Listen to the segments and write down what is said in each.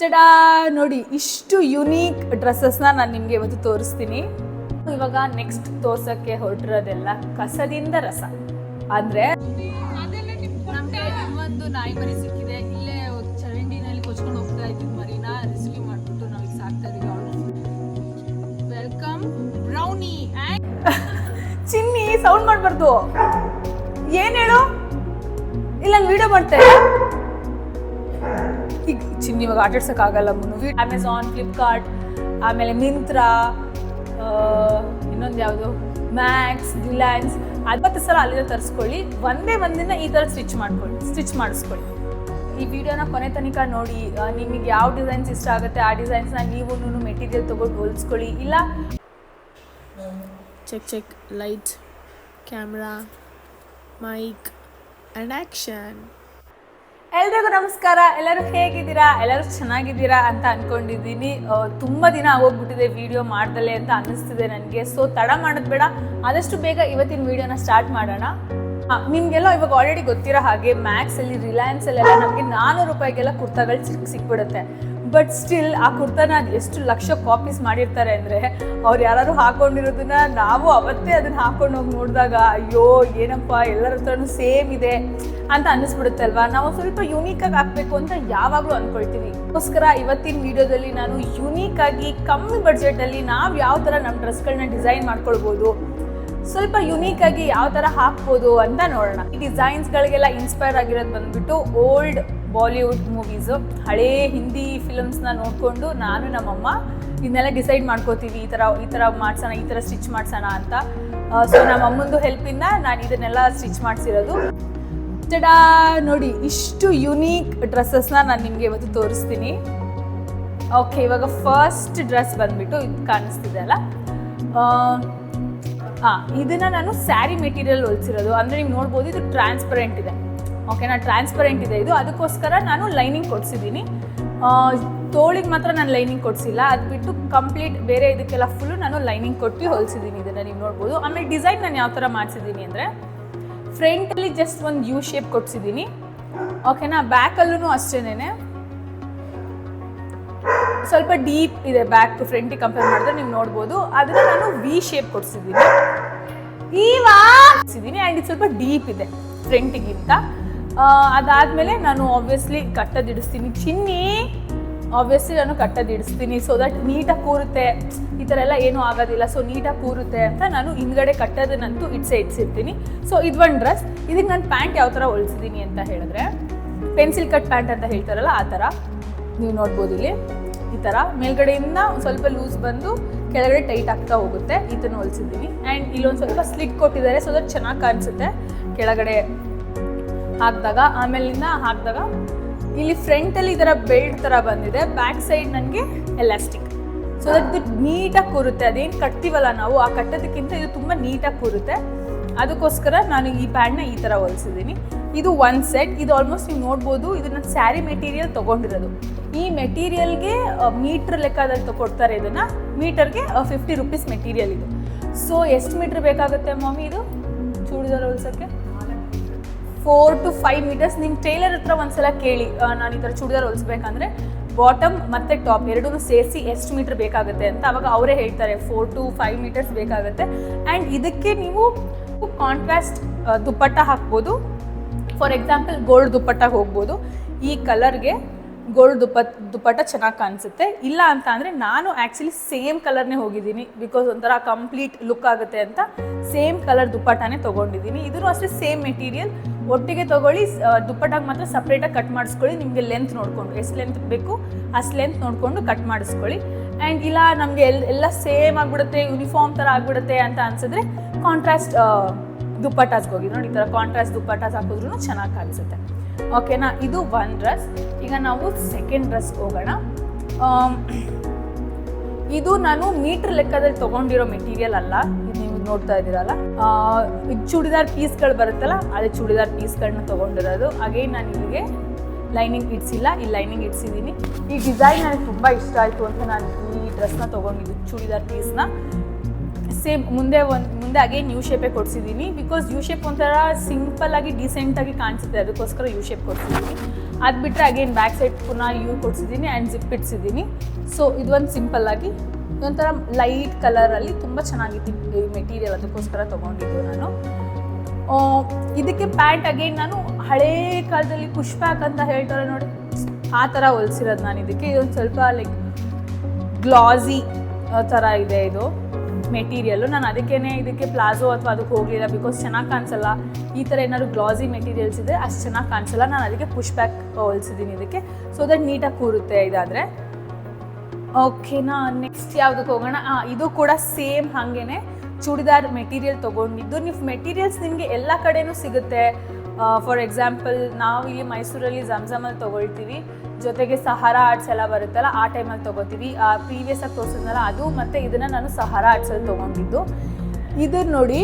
Ta-da ನೋಡಿ, ಇಷ್ಟು unique ಡ್ರೆಸ್ಸಸ್ನ ನಾನು ನಿಮಗೆ ಇವತ್ತು ತೋರಿಸ್ತೀನಿ. ಇವಾಗ ನೆಕ್ಸ್ಟ್ ತೋರ್ಸಕ್ಕೆ ಹೊರಟಿರೋದೆಲ್ಲ ಕಸದಿಂದ ರಸ. ಅಂದ್ರೆ ನಮಗೆ ಒಂದು ನಾಯಿ ಮರಿ ಸಿಕ್ಕಿದೆ, ಇಲ್ಲೇ ಚರಂಡಿನಲ್ಲಿ ಕೊಚ್ಕೊಂಡು ಹೋಗ್ತಾ ಇದ್ದಿದ್ದು ಮರಿನ ರೆಸ್ಕ್ಯೂ ಮಾಡ್ಬಿಟ್ಟು ನಾವೀಗ ಸಾಕ್ತಾ ಇದೀವಿ. Welcome brownie. ಚಿನ್ನಿ ಸೌಂಡ್ ಮಾಡಬಾರ್ದು. ಏನ್ ಹೇಳು? ಇಲ್ಲ ವಿಡಿಯೋ ಮಾಡ್ತೇವೆ. ಈಗ ಚಿನ್ನಿ ಇವಾಗ ಆಟಾಡ್ಸೋಕ್ಕಾಗಲ್ಲ. ಅಮೆಝಾನ್, ಫ್ಲಿಪ್ಕಾರ್ಟ್, ಆಮೇಲೆ ಮಿಂತ್ರಾ, ಇನ್ನೊಂದು ಯಾವುದು ಮ್ಯಾಕ್ಸ್, ರಿಲಯನ್ಸ್ 50 ಸಲ ಅಲ್ಲಿಂದ ತರಿಸ್ಕೊಳ್ಳಿ. ಒಂದಿನ ಈ ಥರ ಸ್ಟಿಚ್ ಮಾಡಿಸ್ಕೊಳ್ಳಿ. ಈ ವಿಡಿಯೋನ ಕೊನೆ ತನಕ ನೋಡಿ. ನಿಮಗೆ ಯಾವ ಡಿಸೈನ್ಸ್ ಇಷ್ಟ ಆಗುತ್ತೆ ಆ ಡಿಸೈನ್ಸ್ನ ನೀವು ಮೆಟೀರಿಯಲ್ ತೊಗೊಂಡು ಹೊಲಿಸ್ಕೊಳ್ಳಿ. ಇಲ್ಲ check light, camera, mic and action. ಎಲ್ರಿಗೂ ನಮಸ್ಕಾರ. ಎಲ್ಲರೂ ಹೇಗಿದ್ದೀರಾ? ಎಲ್ಲರೂ ಚೆನ್ನಾಗಿದ್ದೀರಾ ಅಂತ ಅಂದ್ಕೊಂಡಿದ್ದೀನಿ. ತುಂಬ ದಿನ ಆಗೋಗ್ಬಿಟ್ಟಿದೆ ವಿಡಿಯೋ ಮಾಡ್ದಲೆ ಅಂತ ಅನ್ನಿಸ್ತಿದೆ ನನಗೆ. ಸೊ ತಡ ಮಾಡೋದು ಬೇಡ, ಆದಷ್ಟು ಬೇಗ ಇವತ್ತಿನ ವಿಡಿಯೋನ ಸ್ಟಾರ್ಟ್ ಮಾಡೋಣ. ನಿಮಗೆಲ್ಲ ಇವಾಗ ಆಲ್ರೆಡಿ ಗೊತ್ತಿರೋ ಹಾಗೆ ಮ್ಯಾಕ್ಸಲ್ಲಿ, ರಿಲಯನ್ಸಲ್ಲೆಲ್ಲ ನಮಗೆ 400 ರೂಪಾಯಿಗೆಲ್ಲ ಕುರ್ತಾಗಳು ಸಿಕ್ಬಿಡುತ್ತೆ. ಬಟ್ ಸ್ಟಿಲ್ ಆ ಕುರ್ತಾನ ಅದು ಎಷ್ಟು ಲಕ್ಷ ಕಾಪೀಸ್ ಮಾಡಿರ್ತಾರೆ ಅಂದರೆ, ಅವ್ರು ಯಾರು ಹಾಕೊಂಡಿರೋದನ್ನ ನಾವು ಅವತ್ತೇ ಅದನ್ನು ಹಾಕೊಂಡು ಹೋಗಿ ನೋಡಿದಾಗ ಅಯ್ಯೋ ಏನಪ್ಪ ಎಲ್ಲರ ಹತ್ರನೂ ಸೇಮ್ ಇದೆ ಅಂತ ಅನ್ನಿಸ್ಬಿಡುತ್ತೆ ಅಲ್ವಾ. ನಾವು ಸ್ವಲ್ಪ ಯುನೀಕಾಗಿ ಹಾಕಬೇಕು ಅಂತ ಯಾವಾಗಲೂ ಅಂದ್ಕೊಳ್ತೀವಿ. ಅದಕ್ಕೋಸ್ಕರ ಇವತ್ತಿನ ವಿಡಿಯೋದಲ್ಲಿ ನಾನು ಯುನೀಕಾಗಿ ಕಮ್ಮಿ ಬಡ್ಜೆಟಲ್ಲಿ ನಾವು ಯಾವ ಥರ ನಮ್ಮ ಡ್ರೆಸ್ಗಳನ್ನ ಡಿಸೈನ್ ಮಾಡ್ಕೊಳ್ಬೋದು, ಸ್ವಲ್ಪ ಯುನೀಕಾಗಿ ಯಾವ ಥರ ಹಾಕ್ಬೋದು ಅಂತ ನೋಡೋಣ. ಈ ಡಿಸೈನ್ಸ್ಗಳಿಗೆಲ್ಲ ಇನ್ಸ್ಪೈರ್ ಆಗಿರೋದು ಬಂದ್ಬಿಟ್ಟು ಓಲ್ಡ್ ಬಾಲಿವುಡ್ ಮೂವೀಸು, ಹಳೇ ಹಿಂದಿ ಫಿಲಮ್ಸ್ನ ನೋಡಿಕೊಂಡು ನಾನು ನಮ್ಮಮ್ಮ ಇದನ್ನೆಲ್ಲ ಡಿಸೈಡ್ ಮಾಡ್ಕೋತೀವಿ. ಈ ಥರ ಮಾಡ್ಸೋಣ, ಈ ಥರ ಸ್ಟಿಚ್ ಮಾಡ್ಸೋಣ ಅಂತ. ಸೊ ನಮ್ಮಮ್ಮಂದು ಹೆಲ್ಪಿಂದ ನಾನು ಇದನ್ನೆಲ್ಲ ಸ್ಟಿಚ್ ಮಾಡಿಸಿರೋದು. ಟಡಾ ನೋಡಿ, ಇಷ್ಟು ಯುನೀಕ್ ಡ್ರೆಸ್ಸಸ್ನ ನಾನು ನಿಮಗೆ ಇವತ್ತು ತೋರಿಸ್ತೀನಿ. ಓಕೆ, ಇವಾಗ ಫಸ್ಟ್ ಡ್ರೆಸ್ ಬಂದ್ಬಿಟ್ಟು ಇದು ಕಾಣಿಸ್ತಿದೆ ಅಲ್ಲ, ಇದನ್ನ ನಾನು ಸ್ಯಾರಿ ಮೆಟೀರಿಯಲ್ ಹೊಲಿಸಿರೋದು. ಅಂದರೆ ನೀವು ನೋಡ್ಬೋದು ಇದು ಟ್ರಾನ್ಸ್ಪರೆಂಟ್ ಇದೆ. ಓಕೆನಾ, ಟ್ರಾನ್ಸ್ಪರೆಂಟ್ ಇದೆ ಇದು. ಅದಕ್ಕೋಸ್ಕರ ನಾನು ಲೈನಿಂಗ್ ಕೊಡಿಸಿದ್ದೀನಿ. ತೋಳಿಗೆ ಮಾತ್ರ ನಾನು ಲೈನಿಂಗ್ ಕೊಡಿಸಿಲ್ಲ, ಅದು ಬಿಟ್ಟು ಕಂಪ್ಲೀಟ್ ಬೇರೆ ಇದಕ್ಕೆಲ್ಲ ಫುಲ್ಲು ನಾನು ಲೈನಿಂಗ್ ಕೊಟ್ಟು ಹೊಲಿಸಿದ್ದೀನಿ. ಇದನ್ನು ನೀವು ನೋಡ್ಬೋದು. ಆಮೇಲೆ ಡಿಸೈನ್ ನಾನು ಯಾವ ಥರ ಮಾಡಿಸಿದ್ದೀನಿ ಅಂದರೆ, ಫ್ರಂಟಲ್ಲಿ ಜಸ್ಟ್ ಒಂದು ಯು ಶೇಪ್ ಕೊಡಿಸಿದ್ದೀನಿ. ಓಕೆನಾ, ಬ್ಯಾಕಲ್ಲೂ ಅಷ್ಟೇನೆ ಸ್ವಲ್ಪ ಡೀಪ್ ಇದೆ ಬ್ಯಾಕ್ ಟು ಫ್ರಂಟಿಗೆ ಕಂಪೇರ್ ಮಾಡಿದ್ರೆ ನೀವು ನೋಡ್ಬೋದು. ಅದನ್ನ ನಾನು ವಿ ಶೇಪ್ ಕೊಡಿಸಿದ್ದೀನಿ ಆ್ಯಂಡ್ ಇದು ಸ್ವಲ್ಪ ಡೀಪ್ ಇದೆ ಫ್ರಂಟಿಗಿಂತ. ಅದಾದಮೇಲೆ ನಾನು ಆಬ್ವಿಯಸ್ಲಿ ಕಟ್ಟದಿಡಿಸ್ತೀನಿ. ಚಿನ್ನಿ ಆಬ್ವಿಯಸ್ಲಿ ನಾನು ಕಟ್ಟದಿಡಿಸ್ತೀನಿ ಸೊ ದಟ್ ನೀಟಾಗಿ ಕೂರುತ್ತೆ. ಈ ಥರ ಎಲ್ಲ ಏನೂ ಆಗೋದಿಲ್ಲ, ಸೊ ನೀಟಾಗಿ ಕೂರುತ್ತೆ ಅಂತ ನಾನು ಹಿಂದ್ಗಡೆ ಕಟ್ಟೋದನ್ನಂತೂ ಇಡ್ಸಿರ್ತೀನಿ. ಸೊ ಇದು ಒಂದು ಡ್ರೆಸ್. ಇದಕ್ಕೆ ನಾನು ಪ್ಯಾಂಟ್ ಯಾವ ಥರ ಹೊಲಿಸಿದ್ದೀನಿ ಅಂತ ಹೇಳಿದ್ರೆ, ಪೆನ್ಸಿಲ್ ಕಟ್ ಪ್ಯಾಂಟ್ ಅಂತ ಹೇಳ್ತಾರಲ್ಲ ಆ ಥರ ನೀವು ನೋಡ್ಬೋದು. ಇಲ್ಲಿ ಈ ಥರ ಮೇಲ್ಗಡೆಯಿಂದ ಸ್ವಲ್ಪ ಲೂಸ್ ಬಂದು ಕೆಳಗಡೆ ಟೈಟ್ ಆಗ್ತಾ ಹೋಗುತ್ತೆ. ಇದನ್ನು ಹೊಲಿಸಿದ್ದೀನಿ. ಆ್ಯಂಡ್ ಇಲ್ಲೊಂದು ಸ್ವಲ್ಪ ಸ್ಲಿಟ್ ಕೊಟ್ಟಿದ್ದಾರೆ ಸೊ ದಟ್ ಚೆನ್ನಾಗಿ ಕಾಣಿಸುತ್ತೆ ಕೆಳಗಡೆ ಹಾಕಿದಾಗ. ಆಮೇಲಿಂದ ಹಾಕಿದಾಗ ಇಲ್ಲಿ ಫ್ರಂಟಲ್ಲಿ ಈ ಥರ ಬೆಲ್ಟ್ ಥರ ಬಂದಿದೆ, ಬ್ಯಾಕ್ ಸೈಡ್ ನನಗೆ ಎಲಾಸ್ಟಿಕ್ ಸೊ ದಟ್ ಇದು ನೀಟಾಗಿ ಕೂರುತ್ತೆ. ಅದೇನು ಕಟ್ತೀವಲ್ಲ ನಾವು, ಆ ಕಟ್ಟೋದಕ್ಕಿಂತ ಇದು ತುಂಬ ನೀಟಾಗಿ ಕೂರುತ್ತೆ. ಅದಕ್ಕೋಸ್ಕರ ನಾನು ಈ ಪ್ಯಾಂಟ್ನ ಈ ಥರ ಹೊಲಿಸಿದ್ದೀನಿ. ಇದು ಒಂದು ಸೆಟ್. ಇದು ಆಲ್ಮೋಸ್ಟ್ ನೀವು ನೋಡ್ಬೋದು, ಇದು ನಾನು ಸ್ಯಾರಿ ಮೆಟೀರಿಯಲ್ ತೊಗೊಂಡಿರೋದು. ಈ ಮೆಟೀರಿಯಲ್ಗೆ ಮೀಟ್ರ್ ಲೆಕ್ಕದಲ್ಲಿ ತೊಗೊಡ್ತಾರೆ. ಇದನ್ನು ಮೀಟರ್ಗೆ 50 ರೂಪೀಸ್ ಮೆಟೀರಿಯಲ್ ಇದು. ಸೊ ಎಷ್ಟು ಮೀಟ್ರ್ ಬೇಕಾಗುತ್ತೆ ಮಮ್ಮಿ ಇದು ಚೂಡಿದಾರ ಹೊಲ್ಸೋಕ್ಕೆ? 4 to 5 ಮೀಟರ್ಸ್. ನಿಮ್ಮ ಟೈಲರ್ ಹತ್ರ ಒಂದ್ಸಲ ಕೇಳಿ, ನಾನು ಈ ಥರ ಚೂಡಿದಾರ ಹೊಲಿಸ್ಬೇಕಂದ್ರೆ ಬಾಟಮ್ ಮತ್ತು ಟಾಪ್ ಎರಡೂ ಸೇರಿಸಿ ಎಷ್ಟು ಮೀಟ್ರ್ ಬೇಕಾಗುತ್ತೆ ಅಂತ. ಅವಾಗ ಅವರೇ ಹೇಳ್ತಾರೆ 4 to 5 ಮೀಟರ್ಸ್ ಬೇಕಾಗುತ್ತೆ. ಆ್ಯಂಡ್ ಇದಕ್ಕೆ ನೀವು ಕಾಂಟ್ರಾಸ್ಟ್ ದುಪ್ಪಟ್ಟ ಹಾಕ್ಬೋದು. ಫಾರ್ ಎಕ್ಸಾಂಪಲ್ ಗೋಲ್ಡ್ ದುಪ್ಪಟ್ಟ ಹೋಗ್ಬೋದು. ಈ ಕಲರ್ಗೆ ಗೋಲ್ಡ್ ದುಪ್ಪಟ್ಟ ಚೆನ್ನಾಗಿ ಕಾಣಿಸುತ್ತೆ. ಇಲ್ಲ ಅಂತ ಅಂದರೆ ನಾನು ಆ್ಯಕ್ಚುಲಿ ಸೇಮ್ ಕಲರ್ನೇ ಹೋಗಿದ್ದೀನಿ, ಬಿಕಾಸ್ ಒಂಥರ ಕಂಪ್ಲೀಟ್ ಲುಕ್ ಆಗುತ್ತೆ ಅಂತ ಸೇಮ್ ಕಲರ್ ದುಪ್ಪಟ್ಟನೇ ತೊಗೊಂಡಿದ್ದೀನಿ. ಇದೂ ಅಷ್ಟೇ ಸೇಮ್ ಮೆಟೀರಿಯಲ್ ಒಟ್ಟಿಗೆ ತೊಗೊಳ್ಳಿ. ದುಪ್ಪಟ್ಟಾಗಿ ಮಾತ್ರ ಸಪ್ರೇಟಾಗಿ ಕಟ್ ಮಾಡಿಸ್ಕೊಳ್ಳಿ. ನಿಮಗೆ ಲೆಂತ್ ನೋಡಿಕೊಂಡು ಎಷ್ಟು ಲೆಂತ್ ಬೇಕು ಅಷ್ಟು ಲೆಂತ್ ನೋಡಿಕೊಂಡು ಕಟ್ ಮಾಡಿಸ್ಕೊಳ್ಳಿ. ಆ್ಯಂಡ್ ಇಲ್ಲ ನಮಗೆ ಎಲ್ಲ ಸೇಮ್ ಆಗಿಬಿಡುತ್ತೆ, ಯೂನಿಫಾರ್ಮ್ ಥರ ಆಗಿಬಿಡುತ್ತೆ ಅಂತ ಅನಿಸಿದ್ರೆ ಕಾಂಟ್ರಾಸ್ಟ್ ದುಪ್ಪಟ್ಟಾಸ್ಗೆ ಹೋಗಿ ನೋಡಿ. ಈ ಥರ ಕಾಂಟ್ರಾಸ್ಟ್ ದುಪ್ಪಟ್ಟಾಸ್ ಹಾಕಿದ್ರೂ ಚೆನ್ನಾಗಿ ಕಾಣಿಸುತ್ತೆ. ಓಕೆನಾ, ಇದು ಒಂದು ಡ್ರೆಸ್. ಈಗ ನಾವು ಸೆಕೆಂಡ್ ಡ್ರೆಸ್ ಹೋಗೋಣ. ಇದು ನಾನು ಮೀಟ್ರ್ ಲೆಕ್ಕದಲ್ಲಿ ತೊಗೊಂಡಿರೋ ಮೆಟೀರಿಯಲ್ ಅಲ್ಲ. ಇದು ನೀವು ನೋಡ್ತಾ ಇದ್ದೀರಲ್ಲ, ಇದು ಚೂಡಿದಾರ್ ಪೀಸ್ಗಳು ಬರುತ್ತಲ್ಲ, ಅದೇ ಚೂಡಿದಾರ್ ಪೀಸ್ಗಳನ್ನ ತೊಗೊಂಡಿರೋದು. ಅಗೇನ್ ನಾನು ಇಲ್ಲಿಗೆ ಲೈನಿಂಗ್ ಇಡ್ಸಿಲ್ಲ, ಈ ಲೈನಿಂಗ್ ಇಡ್ಸಿದ್ದೀನಿ. ಈ ಡಿಸೈನ್ ನನಗೆ ತುಂಬ ಇಷ್ಟ ಆಯಿತು ಅಂತ ನಾನು ಈ ಡ್ರೆಸ್ನ ತೊಗೊಂಡಿದ್ದು, ಚೂಡಿದಾರ್ ಪೀಸ್ನ. ಸೇಮ್ ಮುಂದೆ ಅಗೇನ್ ಯು ಶೇಪೇ ಕೊಡಿಸಿದ್ದೀನಿ, ಬಿಕಾಸ್ ಯು ಶೇಪ್ ಒಂಥರ ಸಿಂಪಲ್ ಆಗಿ ಡೀಸೆಂಟಾಗಿ ಕಾಣಿಸುತ್ತೆ, ಅದಕ್ಕೋಸ್ಕರ ಯು ಶೇಪ್ ಕೊಡಿಸಿದ್ದೀನಿ. ಅದು ಬಿಟ್ಟರೆ ಅಗೇನ್ ಬ್ಯಾಕ್ ಸೈಡ್ ಪುನಃ ಯೂ ಕೊಡ್ಸಿದ್ದೀನಿ ಆ್ಯಂಡ್ ಜಿಪ್ ಇಡ್ಸಿದ್ದೀನಿ. ಸೊ ಇದೊಂದು ಸಿಂಪಲ್ಲಾಗಿ ಇದೊಂಥರ ಲೈಟ್ ಕಲರಲ್ಲಿ ತುಂಬ ಚೆನ್ನಾಗಿತ್ತು ಈ ಮೆಟೀರಿಯಲ್, ಅದಕ್ಕೋಸ್ಕರ ತೊಗೊಂಡಿದ್ದು ನಾನು. ಇದಕ್ಕೆ ಪ್ಯಾಂಟ್ ಅಗೇನ್ ನಾನು ಹಳೇ ಕಾಲದಲ್ಲಿ ಪುಷ್ ಬ್ಯಾಕ್ ಅಂತ ಹೇಳ್ತಾರೆ ನೋಡಿ, ಆ ಥರ ಹೊಲಿಸಿರೋದು ನಾನು ಇದಕ್ಕೆ. ಇದೊಂದು ಸ್ವಲ್ಪ ಲೈಕ್ ಗ್ಲಾಸಿ ಥರ ಇದೆ ಇದು ಮೆಟೀರಿಯಲ್ಲು. ನಾನು ಅದಕ್ಕೇನೆ ಇದಕ್ಕೆ ಪ್ಲಾಜೋ ಅಥವಾ ಅದಕ್ಕೆ ಹೋಗಲಿಲ್ಲ, ಬಿಕಾಸ್ ಚೆನ್ನಾಗಿ ಕಾಣಿಸಲ್ಲ. ಈ ಥರ ಏನಾದ್ರು ಗ್ಲಾಸಿ ಮೆಟೀರಿಯಲ್ಸ್ ಇದೆ ಅಷ್ಟು ಚೆನ್ನಾಗಿ ಕಾಣಿಸಲ್ಲ, ನಾನು ಅದಕ್ಕೆ ಪುಷ್ ಬ್ಯಾಕ್ ಹೊಲಿಸಿದ್ದೀನಿ ಇದಕ್ಕೆ, ಸೊ ದಟ್ ನೀಟಾಗಿ ಕೂರುತ್ತೆ ಇದಾದರೆ. ಓಕೆನಾ, ನೆಕ್ಸ್ಟ್ ಯಾವುದಕ್ಕೆ ಹೋಗೋಣ. ಇದು ಕೂಡ ಸೇಮ್ ಹಾಗೇನೆ ಚೂಡಿದಾರ್ ಮೆಟೀರಿಯಲ್ ತೊಗೊಂಡಿದ್ದು. ನೀವು ಮೆಟೀರಿಯಲ್ಸ್ ನಿಮಗೆ ಎಲ್ಲ ಕಡೆನೂ ಸಿಗುತ್ತೆ. ಫಾರ್ ಎಕ್ಸಾಂಪಲ್ ನಾವು ಇಲ್ಲಿ ಮೈಸೂರಲ್ಲಿ ಜಮ್ಜಮಲ್ಲಿ ತೊಗೊಳ್ತೀವಿ, ಜೊತೆಗೆ ಸಹಾರಾ ಆರ್ಟ್ಸ್ ಎಲ್ಲ ಬರುತ್ತಲ್ಲ ಆ ಟೈಮಲ್ಲಿ ತೊಗೋತೀವಿ. ಪ್ರೀವಿಯಸ್ ಆಗಿ ತೋರಿಸಿದ್ನಲ್ಲ ಅದು, ಮತ್ತು ಇದನ್ನು ನಾನು ಸಹಾರಾ ಆರ್ಟ್ಸಲ್ಲಿ ತೊಗೊಂಡಿದ್ದು. ಇದು ನೋಡಿ,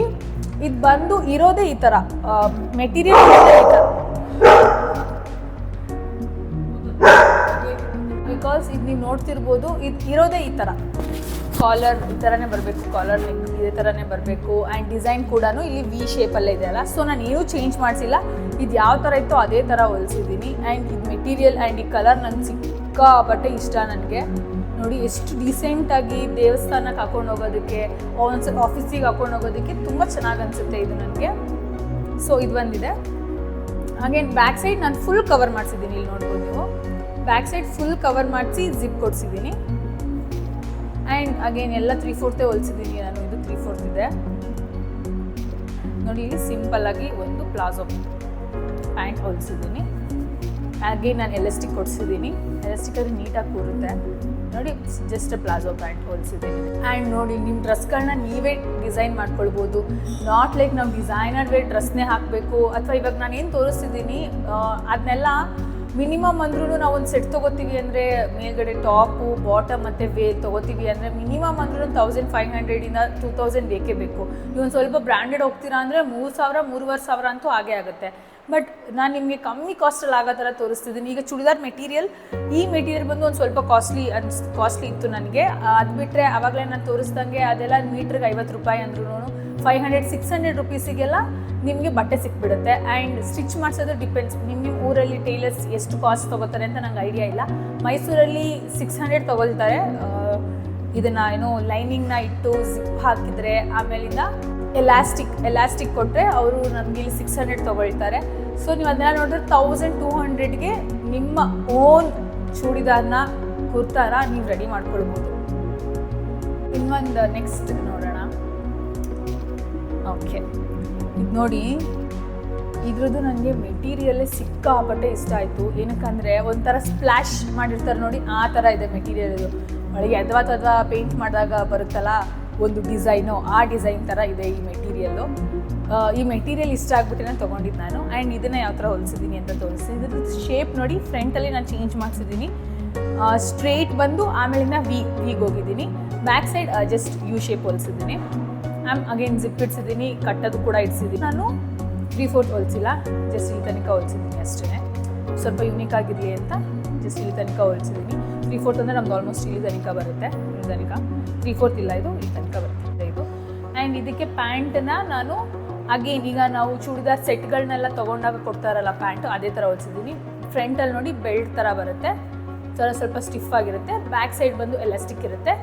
ಇದು ಬಂದು ಇರೋದೇ ಈ ಥರ ಮೆಟೀರಿಯಲ್ ಇರೋದೇ ಈ ಥರ, ಬಿಕಾಸ್ ಇದು ನೀವು ನೋಡ್ತಿರ್ಬೋದು, ಇದು ಇರೋದೇ ಈ ಥರ. ಕಾಲರ್ ಈ ಥರನೇ ಬರಬೇಕು, ಕಾಲರ್ ನೆಕ್ ಇದೇ ಥರನೇ ಬರಬೇಕು, ಆ್ಯಂಡ್ ಡಿಸೈನ್ ಕೂಡ ಇಲ್ಲಿ ವಿ ಶೇಪಲ್ಲೇ ಇದೆಯಲ್ಲ. ಸೊ ನಾನು ಏನೂ ಚೇಂಜ್ ಮಾಡಿಸಿಲ್ಲ, ಇದು ಯಾವ ಥರ ಇತ್ತೋ ಅದೇ ಥರ ಹೊಲಿಸಿದ್ದೀನಿ. ಆ್ಯಂಡ್ ಇದು ಮೆಟೀರಿಯಲ್ ಆ್ಯಂಡ್ ಈ ಕಲರ್ ನನಗೆ ಸಿಕ್ಕಾಪಟ್ಟೆ ಇಷ್ಟ. ನನಗೆ ನೋಡಿ ಎಷ್ಟು ಡೀಸೆಂಟಾಗಿ ದೇವಸ್ಥಾನಕ್ಕೆ ಹಾಕೊಂಡು ಹೋಗೋದಕ್ಕೆ, ಒಂದು ಆಫೀಸಿಗೆ ಹಾಕೊಂಡು ಹೋಗೋದಕ್ಕೆ ತುಂಬ ಚೆನ್ನಾಗಿ ಅನಿಸುತ್ತೆ ಇದು ನನಗೆ. ಸೊ ಇದು ಬಂದಿದೆ. ಹಾಗೇನು ಬ್ಯಾಕ್ ಸೈಡ್ ನಾನು ಫುಲ್ ಕವರ್ ಮಾಡಿಸಿದ್ದೀನಿ, ಇಲ್ಲಿ ನೋಡ್ಬೋದು ನೀವು. ಬ್ಯಾಕ್ ಸೈಡ್ ಫುಲ್ ಕವರ್ ಮಾಡಿಸಿ ಜಿಪ್ ಕೊಡಿಸಿದ್ದೀನಿ. ಆ್ಯಂಡ್ ಅಗೇನ್ ಎಲ್ಲ 3/4 ಹೊಲಿಸಿದ್ದೀನಿ ನಾನು. ಇದು 3/4 ಇದೆ ನೋಡಿ. ಇಲ್ಲಿ ಸಿಂಪಲ್ಲಾಗಿ ಒಂದು ಪ್ಲಾಜೋ ಪ್ಯಾಂಟ್ ಹೊಲಿಸಿದ್ದೀನಿ. ಅಗೇನ್ ನಾನು ಎಲಾಸ್ಟಿಕ್ ಕೊಡಿಸಿದ್ದೀನಿ, ಎಲಾಸ್ಟಿಕ್ ಅದು ನೀಟಾಗಿ ಕೂರುತ್ತೆ ನೋಡಿ. ಜಸ್ಟ್ ಪ್ಲಾಜೋ ಪ್ಯಾಂಟ್ ಹೊಲಿಸಿದ್ದೀನಿ. ಆ್ಯಂಡ್ ನೋಡಿ, ನಿಮ್ಮ ಡ್ರೆಸ್ಗಳನ್ನ ನೀವೇ ಡಿಸೈನ್ ಮಾಡ್ಕೊಳ್ಬೋದು. ನಾಟ್ ಲೈಕ್ ನಾವು ಡಿಸೈನರ್ ವೇರ್ ಡ್ರೆಸ್ನೇ ಹಾಕಬೇಕು, ಅಥವಾ ಇವಾಗ ನಾನು ಏನು ತೋರಿಸ್ತಿದ್ದೀನಿ ಅದನ್ನೆಲ್ಲ ಮಿನಿಮಮ್ ಅಂದ್ರೂ ನಾವು ಒಂದು ಸೆಟ್ ತೊಗೋತೀವಿ ಅಂದರೆ ಮೇಲ್ಗಡೆ ಟಾಪು ಬಾಟಮ್ ಮತ್ತು ವೇಲ್ ತೊಗೋತೀವಿ ಅಂದರೆ ಮಿನಿಮಮ್ ಅಂದ್ರೂ 1500 2000 ಬೇಕೇ ಬೇಕು. ನೀವು ಒಂದು ಸ್ವಲ್ಪ ಬ್ರ್ಯಾಂಡೆಡ್ ಹೋಗ್ತೀರಾ ಅಂದರೆ 3000 3500 ಅಂತೂ ಆಗೇ ಆಗುತ್ತೆ. ಬಟ್ ನಾನು ನಿಮಗೆ ಕಮ್ಮಿ ಕಾಸ್ಟಲ್ಲಿ ಆಗೋ ಥರ ತೋರಿಸ್ತಿದ್ದೀನಿ. ಈಗ ಚೂಡಿದಾರ್ ಮೆಟೀರಿಯಲ್, ಈ ಮೆಟೀರಿಯಲ್ ಬಂದು ಒಂದು ಸ್ವಲ್ಪ ಕಾಸ್ಟ್ಲಿ ಇತ್ತು ನನಗೆ. ಅದು ಬಿಟ್ಟರೆ ಆವಾಗಲೇ ನಾನು ತೋರಿಸ್ದಂಗೆ ಅದೆಲ್ಲ ಮೀಟ್ರಿಗೆ 50 ರೂಪಾಯಿ ಅಂದ್ರೂ 500-600 ರುಪೀಸಿಗೆಲ್ಲ ನಿಮಗೆ ಬಟ್ಟೆ ಸಿಕ್ಬಿಡುತ್ತೆ. ಆ್ಯಂಡ್ ಸ್ಟಿಚ್ ಮಾಡಿಸೋದು ಡಿಪೆಂಡ್ಸ್, ನಿಮ್ಮ ಊರಲ್ಲಿ ಟೈಲರ್ಸ್ ಎಷ್ಟು ಕಾಸ್ಟ್ ತೊಗೋತಾರೆ ಅಂತ ನಂಗೆ ಐಡಿಯಾ ಇಲ್ಲ. ಮೈಸೂರಲ್ಲಿ 600 ತೊಗೊಳ್ತಾರೆ ಇದನ್ನು, ಏನೋ ಲೈನಿಂಗ್ನ ಇಟ್ಟು ಜಿಪ್ ಹಾಕಿದರೆ, ಆಮೇಲಿಂದ ಎಲಾಸ್ಟಿಕ್ ಕೊಟ್ಟರೆ ಅವರು ನಮಗೆ ಇಲ್ಲಿ 600 ತೊಗೊಳ್ತಾರೆ. ಸೊ ನೀವು ಅದನ್ನೆಲ್ಲ ನೋಡಿದ್ರೆ 1200ಗೆ ನಿಮ್ಮ ಓನ್ ಚೂಡಿದಾರ್ನ ಕುರ್ತಾರ ನೀವು ರೆಡಿ ಮಾಡ್ಕೊಳ್ಬೋದು. ಇನ್ನೊಂದು ನೆಕ್ಸ್ಟ್ ನೋಡೋಣ. ಓಕೆ, ಇದು ನೋಡಿ, ಇದ್ರದ್ದು ನನಗೆ ಮೆಟೀರಿಯಲ್ಲೇ ಸಿಕ್ಕಾಪಟ್ಟೆ ಇಷ್ಟ ಆಯಿತು. ಏನಕ್ಕಂದರೆ ಒಂಥರ ಸ್ಪ್ಲ್ಯಾಶ್ ಮಾಡಿರ್ತಾರೆ ನೋಡಿ, ಆ ಥರ ಇದೆ ಮೆಟೀರಿಯಲ್. ಇದು ಒಳಗೆ ಅಥವಾ ಪೇಂಟ್ ಮಾಡಿದಾಗ ಬರುತ್ತಲ್ಲ ಒಂದು ಡಿಸೈನು, ಆ ಡಿಸೈನ್ ಥರ ಇದೆ ಈ ಮೆಟೀರಿಯಲ್ಲು. ಈ ಮೆಟೀರಿಯಲ್ ಇಷ್ಟ ಆಗಿಬಿಟ್ಟು ನಾನು ತೊಗೊಂಡಿದ್ದು ನಾನು. ಆ್ಯಂಡ್ ಇದನ್ನು ಯಾವ ಥರ ಹೊಲಿಸಿದ್ದೀನಿ ಅಂತ ತೋರಿಸ್ತೀನಿ. ಇದ್ರದ್ದು ಶೇಪ್ ನೋಡಿ, ಫ್ರಂಟಲ್ಲಿ ನಾನು ಚೇಂಜ್ ಮಾಡಿಸಿದ್ದೀನಿ. ಸ್ಟ್ರೇಟ್ ಬಂದು ಆಮೇಲಿಂದ ವಿಗೆ ಹೋಗಿದ್ದೀನಿ. Back side just U shape ಹೊಲಿಸಿದ್ದೀನಿ. ಅಗೇನ್ ಜಿಪ್ ಇಡ್ಸಿದ್ದೀನಿ, ಕಟ್ಟೋದು ಕೂಡ ಇಡ್ಸಿದ್ದೀನಿ. ನಾನು 3/4 ಹೊಲಿಸಿಲ್ಲ, ಜಸ್ಟ್ ಇಲ್ಲಿ ತನಕ ಹೊಲಿಸಿದ್ದೀನಿ ಅಷ್ಟೇ. ಸ್ವಲ್ಪ ಯೂನಿಕ್ ಆಗಿರಲಿ ಅಂತ ಜಸ್ಟ್ ಇಲ್ಲಿ ತನಕ ಹೊಲಿಸಿದ್ದೀನಿ. 3/4 ಅಂದರೆ ನಮ್ದು ಆಲ್ಮೋಸ್ಟ್ ಇಲ್ಲಿ ತನಕ ಬರುತ್ತೆ. ಇಲ್ಲಿ ತನಕ 3/4 ಇಲ್ಲ, ಇದು ಇಲ್ಲಿ ತನಕ ಬರುತ್ತೆ ಇದು. ಆ್ಯಂಡ್ ಇದಕ್ಕೆ ಪ್ಯಾಂಟನ್ನ ನಾನು ಅಗೇನ್ ಈಗ ನಾವು ಚೂಡಿದಾರ್ ಸೆಟ್ಗಳನ್ನೆಲ್ಲ ತೊಗೊಂಡಾಗ ಕೊಡ್ತಾರಲ್ಲ ಪ್ಯಾಂಟು, ಅದೇ ಥರ ಹೊಲಿಸಿದ್ದೀನಿ. ಫ್ರಂಟಲ್ಲಿ ನೋಡಿ ಬೆಲ್ಟ್ ಥರ ಬರುತ್ತೆ, ಸ್ವಲ್ಪ ಸ್ಟಿಫ್ ಆಗಿರುತ್ತೆ. ಬ್ಯಾಕ್ ಸೈಡ್ ಬಂದು ಎಲಾಸ್ಟಿಕ್ ಇರುತ್ತೆ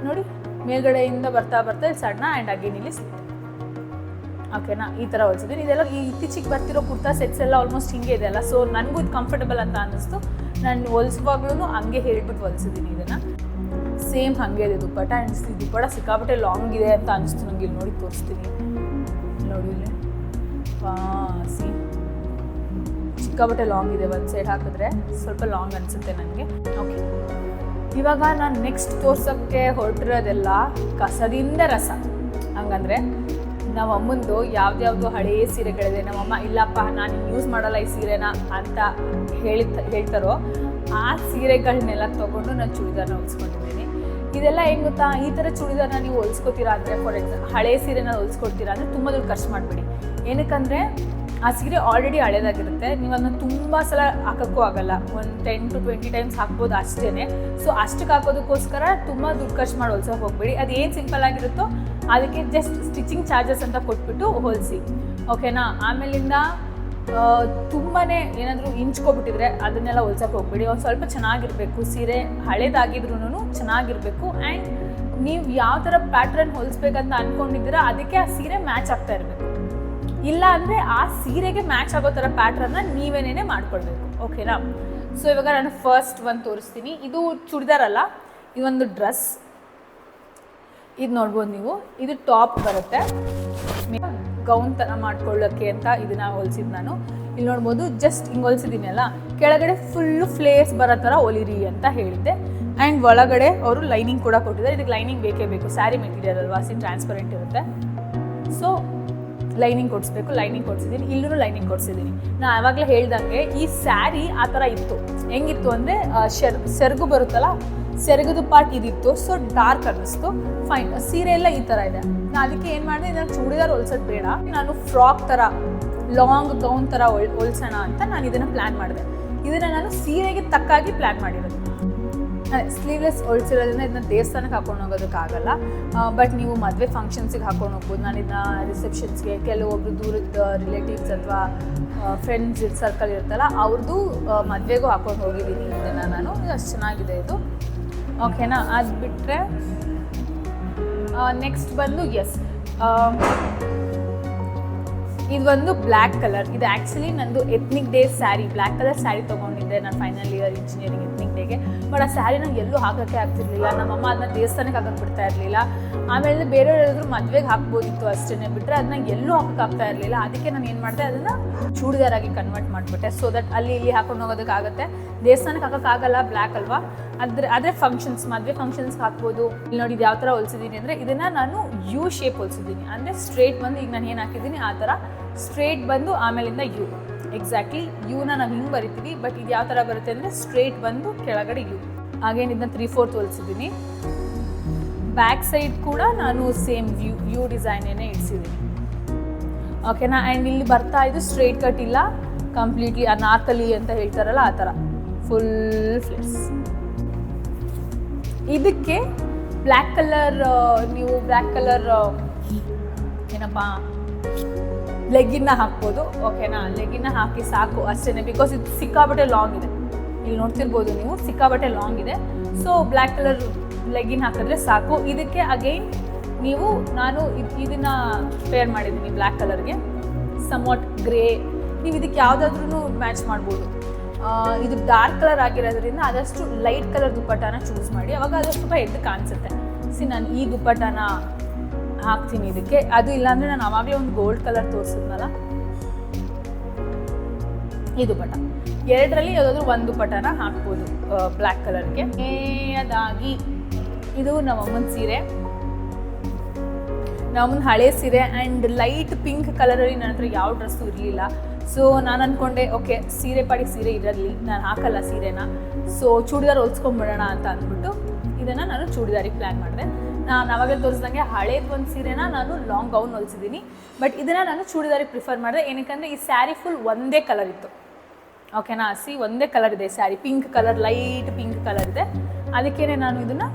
ನೋಡಿ. ಮೇಲ್ಗಡೆಯಿಂದ ಬರ್ತಾ ಇಲ್ಲಿ ಸಣ್ಣ, ಆ್ಯಂಡ್ ಅಗೇನ್ ಇಲ್ಲಿ ಸ್ಲಿಟ್. ಓಕೆನಾ, ಈ ಥರ ಹೊಲಿಸಿದ್ದೀನಿ. ಇದೆಲ್ಲ ಈ ಇತ್ತೀಚಿಗೆ ಬರ್ತಿರೋ ಕುರ್ತಾ ಸೆಟ್ಸ್ ಎಲ್ಲ ಆಲ್ಮೋಸ್ಟ್ ಹಿಂಗೆ ಇದೆ ಅಲ್ಲ. ಸೊ ನನಗೂ ಇದು ಕಂಫರ್ಟಬಲ್ ಅಂತ ಅನ್ನಿಸ್ತು. ನಾನು ಹೊಲಿಸುವಾಗ್ಲೂ ಹಂಗೆ ಹೇಳಿಬಿಟ್ಟು ಹೊಲಿಸಿದ್ದೀನಿ ಇದನ್ನು. ಸೇಮ್ ಹಾಗೆ ಇದೆ ದುಪ್ಪಟ್ಟ. ಆ್ಯಂಡ್ ದುಪ್ಪಟ್ಟ ಸಿಕ್ಕಾಪಟ್ಟೆ ಲಾಂಗ್ ಇದೆ ಅಂತ ಅನಿಸ್ತು ನನಗೆ. ಇಲ್ಲಿ ನೋಡಿ ತೋರಿಸ್ತೀನಿ ನೋಡಿ, ಇಲ್ಲಿ ಸಿಕ್ಕಾಪಟ್ಟೆ ಲಾಂಗ್ ಇದೆ. ಒಂದು ಸೈಡ್ ಹಾಕಿದ್ರೆ ಸ್ವಲ್ಪ ಲಾಂಗ್ ಅನಿಸುತ್ತೆ ನನಗೆ. ಓಕೆ, ಇವಾಗ ನಾನು ನೆಕ್ಸ್ಟ್ ತೋರ್ಸೋಕ್ಕೆ ಹೊರಟಿರೋದೆಲ್ಲ ಕಸದಿಂದ ರಸ. ಹಂಗಂದರೆ ನಮ್ಮ ಅಮ್ಮಂದು ಯಾವ್ದ್ಯಾವುದು ಹಳೆಯ ಸೀರೆಗಳಿದೆ, ನಮ್ಮಮ್ಮ ಇಲ್ಲಪ್ಪ ನಾನು ಯೂಸ್ ಮಾಡಲ್ಲ ಈ ಸೀರೆನ ಅಂತ ಹೇಳ್ತಾರೋ ಆ ಸೀರೆಗಳನ್ನೆಲ್ಲ ತೊಗೊಂಡು ನಾನು ಚೂಡಿದಾರನ ಹೊಲಿಸ್ಕೊಂಡಿದ್ದೀನಿ. ಇದೆಲ್ಲ ಏನು ಗೊತ್ತಾ, ಈ ಥರ ಚೂಡಿದಾರನ ನೀವು ಹೊಲಿಸ್ಕೊತೀರಾ ಅಂದರೆ, ಫಾರ್ ಎಕ್ಸಾಂಪಲ್ ಹಳೆ ಸೀರೆನ ಹೊಲಿಸ್ಕೊಡ್ತೀರಾ ಅಂದರೆ ತುಂಬ ದುಡ್ಡು ಖರ್ಚು ಮಾಡಬೇಡಿ. ಏನಕ್ಕಂದರೆ ಆ ಸೀರೆ ಆಲ್ರೆಡಿ ಹಳೇದಾಗಿರುತ್ತೆ. ನೀವು ಅದನ್ನು ತುಂಬ ಸಲ ಹಾಕೋಕ್ಕೂ ಆಗೋಲ್ಲ, ಒಂದು 10 to 20 ಟೈಮ್ಸ್ ಹಾಕ್ಬೋದು ಅಷ್ಟೇ. ಸೊ ಅಷ್ಟಕ್ಕೆ ಹಾಕೋದಕ್ಕೋಸ್ಕರ ತುಂಬ ದುಡ್ಡು ಖರ್ಚು ಮಾಡಿ ಹೊಲ್ಸೋಕೆ ಹೋಗಬೇಡಿ. ಅದು ಏನು ಸಿಂಪಲ್ ಆಗಿರುತ್ತೋ ಅದಕ್ಕೆ ಜಸ್ಟ್ ಸ್ಟಿಚಿಂಗ್ ಚಾರ್ಜಸ್ ಅಂತ ಕೊಟ್ಬಿಟ್ಟು ಹೊಲಿಸಿ, ಓಕೆನಾ. ಆಮೇಲಿಂದ ತುಂಬಾ ಏನಾದರೂ ಇಂಚ್ಕೊಬಿಟ್ಟಿದ್ರೆ ಅದನ್ನೆಲ್ಲ ಹೊಲ್ಸಕ್ಕೆ ಹೋಗ್ಬೇಡಿ. ಒಂದು ಸ್ವಲ್ಪ ಚೆನ್ನಾಗಿರಬೇಕು ಸೀರೆ, ಹಳೇದಾಗಿದ್ರೂ ಚೆನ್ನಾಗಿರಬೇಕು. ಆ್ಯಂಡ್ ನೀವು ಯಾವ ಥರ ಪ್ಯಾಟ್ರನ್ ಹೊಲಿಸ್ಬೇಕಂತ ಅಂದ್ಕೊಂಡಿದ್ದೀರಾ ಅದಕ್ಕೆ ಆ ಸೀರೆ ಮ್ಯಾಚ್ ಆಗ್ತಾ ಇರಬೇಕು. ಇಲ್ಲ ಅಂದರೆ ಆ ಸೀರೆಗೆ ಮ್ಯಾಚ್ ಆಗೋ ಥರ ಪ್ಯಾಟ್ರನ್ನ ನೀವೇನೇ ಮಾಡ್ಕೊಳ್ಬೇಕು. ಓಕೆನಾ? ಸೊ ಇವಾಗ ನಾನು ಫಸ್ಟ್ ಒಂದು ತೋರಿಸ್ತೀನಿ. ಇದು ಚೂಡಿದಾರ್ ಅಲ್ಲ, ಇದೊಂದು ಡ್ರೆಸ್. ಇದು ನೋಡ್ಬೋದು ನೀವು, ಇದು ಟಾಪ್ ಬರುತ್ತೆ. ಗೌನ್ ಥರ ಮಾಡ್ಕೊಳ್ಳೋಕ್ಕೆ ಅಂತ ಇದನ್ನ ಹೊಲಿಸಿದ್ದು ನಾನು. ಇಲ್ಲಿ ನೋಡ್ಬೋದು, ಜಸ್ಟ್ ಹಿಂಗೆ ಹೊಲಿಸಿದ್ದೀನಿ ಅಲ್ಲ, ಕೆಳಗಡೆ ಫುಲ್ಲು ಫ್ಲೇರ್ಸ್ ಬರೋ ಥರ ಹೊಲಿರಿ ಅಂತ ಹೇಳಿದ್ದೆ. ಆ್ಯಂಡ್ ಒಳಗಡೆ ಅವರು ಲೈನಿಂಗ್ ಕೂಡ ಕೊಟ್ಟಿದ್ದಾರೆ. ಇದಕ್ಕೆ ಲೈನಿಂಗ್ ಬೇಕೇ ಬೇಕು, ಸ್ಯಾರಿ ಮೆಟೀರಿಯಲ್ ಅಲ್ವಾ, ಟ್ರಾನ್ಸ್ಪರೆಂಟ್ ಇರುತ್ತೆ. ಸೊ ಲೈನಿಂಗ್ ಕೊಡಿಸ್ಬೇಕು, ಲೈನಿಂಗ್ ಕೊಡಿಸಿದ್ದೀನಿ. ಇಲ್ಲೂ ಲೈನಿಂಗ್ ಕೊಡಿಸಿದ್ದೀನಿ. ನಾನು ಆವಾಗಲೇ ಹೇಳ್ದಂಗೆ ಈ ಸ್ಯಾರಿ ಆ ಥರ ಇತ್ತು. ಹೆಂಗಿತ್ತು ಅಂದರೆ ಸೆರಗು ಬರುತ್ತಲ್ಲ, ಸೆರಗದು ಪಾರ್ಟ್ ಇದಿತ್ತು. ಸೊ ಡಾರ್ಕ್ ಅನ್ನಿಸ್ತು. ಫೈನ್, ಸೀರೆ ಎಲ್ಲ ಈ ಥರ ಇದೆ. ನಾನು ಅದಕ್ಕೆ ಏನು ಮಾಡಿದೆ, ನಾನು ಚೂಡಿದಾರ್ ಹೊಲ್ಸೋದು ಬೇಡ, ನಾನು ಫ್ರಾಕ್ ಥರ ಲಾಂಗ್ ಗೌನ್ ಥರ ಹೊಲ್ಸೋಣ ಅಂತ ನಾನು ಇದನ್ನು ಪ್ಲ್ಯಾನ್ ಮಾಡಿದೆ. ಇದನ್ನು ನಾನು ಸೀರೆಗೆ ತಕ್ಕಾಗಿ ಪ್ಲ್ಯಾನ್ ಮಾಡಿರೋದು. ಸ್ಲೀವ್ಲೆಸ್ ಹೊಲ್ಸಿರೋದ್ರಿಂದ ಇದನ್ನ ದೇವಸ್ಥಾನಕ್ಕೆ ಹಾಕೊಂಡು ಹೋಗೋದಕ್ಕಾಗಲ್ಲ. ಬಟ್ ನೀವು ಮದುವೆ ಫಂಕ್ಷನ್ಸಿಗೆ ಹಾಕೊಂಡು ಹೋಗ್ಬೋದು. ನಾನು ಇದನ್ನ ರಿಸೆಪ್ಷನ್ಸ್ಗೆ, ಕೆಲವೊಬ್ರು ದೂರದ ರಿಲೇಟಿವ್ಸ್ ಅಥವಾ ಫ್ರೆಂಡ್ಸ್ ಸರ್ಕಲ್ ಇರುತ್ತಲ್ಲ ಅವ್ರದ್ದು ಮದುವೆಗೂ ಹಾಕೊಂಡು ಹೋಗಿದ್ದೀನಿ ಇದನ್ನು ನಾನು. ಇದು ಅಷ್ಟು ಚೆನ್ನಾಗಿದೆ ಇದು. ಓಕೆನಾ? ಅದು ಬಿಟ್ಟರೆ ನೆಕ್ಸ್ಟ್ ಬಂದು ಇದು ಒಂದು ಬ್ಲ್ಯಾಕ್ ಕಲರ್. ಇದು ಆ್ಯಕ್ಚುಲಿ ನಂದು ethnic day sari, black colour sari ತೊಗೊಂಡಿದ್ದೆ ನಾನು ಫೈನಲ್ ಇಯರ್ ಇಂಜಿನಿಯರಿಂಗ್ ಎತ್ನಿಕ್ ಡೇಗೆ. ಬಟ್ ಆ ಸ್ಯಾರಿ ನಂಗೆ ಎಲ್ಲೂ ಹಾಕೋಕ್ಕೆ ಆಗ್ತಿರ್ಲಿಲ್ಲ. ನಮ್ಮಮ್ಮ ಅದನ್ನ ದೇವಸ್ಥಾನಕ್ಕೆ ಹಾಕಕ್ಕೆ ಬಿಡ್ತಾ ಇರಲಿಲ್ಲ. ಆಮೇಲೆ ಬೇರೆಯವ್ರು ಹೇಳಿದ್ರು ಮದುವೆಗೆ ಹಾಕ್ಬೋದಿತ್ತು ಅಷ್ಟೇ, ಬಿಟ್ಟರೆ ಅದನ್ನ ಎಲ್ಲೂ ಹಾಕೋಕ್ಕೆ ಆಗ್ತಾ ಇರಲಿಲ್ಲ. ಅದಕ್ಕೆ ನಾನು ಏನು ಮಾಡಿದೆ, ಅದನ್ನು ಚೂಡಿದಾರಾಗಿ ಕನ್ವರ್ಟ್ ಮಾಡಿಬಿಟ್ಟೆ. ಸೊ ದಟ್ ಅಲ್ಲಿ ಇಲ್ಲಿ ಹಾಕೊಂಡು ಹೋಗೋದಕ್ಕಾಗುತ್ತೆ. ದೇವಸ್ಥಾನಕ್ಕೆ ಹಾಕೋಕ್ಕಾಗಲ್ಲ, ಬ್ಲ್ಯಾಕ್ ಅಲ್ವಾ. ಆದರೆ ಫಂಕ್ಷನ್ಸ್, ಮದುವೆ ಫಂಕ್ಷನ್ಸ್ಗೆ ಹಾಕ್ಬೋದು. ಇಲ್ಲಿ ನೋಡಿ ಇದು ಯಾವ ಥರ ಹೊಲ್ಸಿದ್ದೀನಿ ಅಂದರೆ, ಇದನ್ನು ನಾನು ಯು ಶೇಪ್ ಹೊಲ್ಸಿದ್ದೀನಿ. ಅಂದರೆ ಸ್ಟ್ರೇಟ್ ಬಂದು, ಈಗ ನಾನು ಏನು ಹಾಕಿದ್ದೀನಿ ಆ ಥರ ಸ್ಟ್ರೇಟ್ ಬಂದು ಆಮೇಲಿಂದ ಯು. ಎಕ್ಸಾಕ್ಟ್ಲಿ ಯುನ ನಾವು ಹಿಂಗೆ ಬರಿತೀವಿ, ಬಟ್ ಇದು ಯಾವ ಥರ ಬರುತ್ತೆ ಅಂದರೆ ಸ್ಟ್ರೇಟ್ ಬಂದು ಕೆಳಗಡೆ ಯು. ಹಾಗೇನು ಇದನ್ನ 3/4 ಹೊಲ್ಸಿದ್ದೀನಿ. ಬ್ಯಾಕ್ ಸೈಡ್ ಕೂಡ ನಾನು ಸೇಮ್ ಯು ಡಿಸೈನೇನೆ ಇಡ್ಸಿದ್ದೀನಿ. ಓಕೆನಾ? ಆ್ಯಂಡ್ ಇಲ್ಲಿ ಬರ್ತಾ ಇದು ಸ್ಟ್ರೇಟ್ ಕಟ್ ಇಲ್ಲ, ಕಂಪ್ಲೀಟ್ಲಿ ಅನಾರ್ಕಲಿ ಅಂತ ಹೇಳ್ತಾರಲ್ಲ ಆ ಥರ ಫುಲ್ ಫ್ಲೇರ್ಸ್. ಇದಕ್ಕೆ ಬ್ಲ್ಯಾಕ್ ಕಲರ್, ನೀವು ಬ್ಲ್ಯಾಕ್ ಕಲರ್ ಏನಪ್ಪ ಲೆಗ್ಗಿನ್ನ ಹಾಕ್ಬೋದು. ಓಕೆನಾ? ಲೆಗ್ಗಿನ್ನ ಹಾಕಿ ಸಾಕು ಅಷ್ಟೇ. ಬಿಕಾಸ್ ಇದು ಸಿಕ್ಕಾಬಟ್ಟೆ ಲಾಂಗ್ ಇದೆ. ಇಲ್ಲಿ ನೋಡ್ತಿರ್ಬೋದು ನೀವು, ಸಿಕ್ಕಾಬಟ್ಟೆ ಲಾಂಗ್ ಇದೆ. ಸೊ ಬ್ಲ್ಯಾಕ್ ಕಲರ್ ಲೆಗ್ಗಿನ್ ಹಾಕಿದ್ರೆ ಸಾಕು. ಇದಕ್ಕೆ ಅಗೈನ್ ನೀವು, ನಾನು ಇದನ್ನು ಪೇರ್ ಮಾಡಿದ್ದೀನಿ ಬ್ಲ್ಯಾಕ್ ಕಲರ್ಗೆ. ಸಮ್ವಾಟ್ ಗ್ರೇ, ನೀವು ಇದಕ್ಕೆ ಯಾವುದಾದ್ರೂ ಮ್ಯಾಚ್ ಮಾಡ್ಬೋದು. ಇದು ಡಾರ್ಕ್ ಕಲರ್ ಆಗಿರೋದ್ರಿಂದ ಆದಷ್ಟು ಲೈಟ್ ಕಲರ್ ದುಪ್ಪಟ್ಟಾನ ಚೂಸ್ ಮಾಡಿ, ಅವಾಗ ಅದು ಸ್ವಲ್ಪ ಎದ್ದು ಕಾಣಿಸುತ್ತೆ. ನಾನು ಈ ದುಪ್ಪಟ್ಟಾನ ಹಾಕ್ತೀನಿ ಇದಕ್ಕೆ. ಅದು ಇಲ್ಲಾಂದರೆ ನಾನು ಆವಾಗಲೇ ಒಂದು ಗೋಲ್ಡ್ ಕಲರ್ ತೋರಿಸಿದ್ನಲ್ಲ, ಈ ದುಪ್ಪಟ್ಟ. ಎರಡರಲ್ಲಿ ಯಾವುದಾದ್ರೂ ಒಂದು ದುಪ್ಪಟ್ಟಾನ ಹಾಕ್ಬೋದು ಬ್ಲ್ಯಾಕ್ ಕಲರ್ಗೆ. ಅದಾಗಿ ಇದು ನಮ್ಮಮ್ಮನ ಸೀರೆ, ನಮ್ಮಮ್ಮನ ಹಳೆ ಸೀರೆ. ಆ್ಯಂಡ್ ಲೈಟ್ ಪಿಂಕ್ ಕಲರಲ್ಲಿ ನನ್ನ ಹತ್ರ ಯಾವ ಡ್ರೆಸ್ಸು ಇರಲಿಲ್ಲ. ಸೊ ನಾನು ಅಂದ್ಕೊಂಡೆ, ಓಕೆ ಸೀರೆ ಪಾಡಿ ಸೀರೆ ಇರಲಿ, ನಾನು ಹಾಕಲ್ಲ ಸೀರೆನ, ಸೊ ಚೂಡಿದಾರ್ ಹೊಲ್ಸ್ಕೊಂಬಿಡೋಣ ಅಂತ ಅಂದ್ಬಿಟ್ಟು ಇದನ್ನು ನಾನು ಚೂಡಿದಾರಿಗೆ ಪ್ಲ್ಯಾನ್ ಮಾಡಿದೆ. ನಾನು ಆವಾಗಲೇ ತೋರಿಸ್ದಂಗೆ ಹಳೇದು ಒಂದು ಸೀರೆನ ನಾನು ಲಾಂಗ್ ಗೌನ್ ಹೊಲಿಸಿದ್ದೀನಿ. ಬಟ್ ಇದನ್ನು ನಾನು ಚೂಡಿದಾರಿಗೆ ಪ್ರಿಫರ್ ಮಾಡಿದೆ. ಏನಕ್ಕೆ ಈ ಸ್ಯಾರಿ ಫುಲ್ ಒಂದೇ ಕಲರ್ ಇತ್ತು. ಓಕೆನಾ? ಒಂದೇ ಕಲರ್ ಇದೆ sari, pink colour, light pink colour ಇದೆ. ಅದಕ್ಕೇ ನಾನು ಇದನ್ನು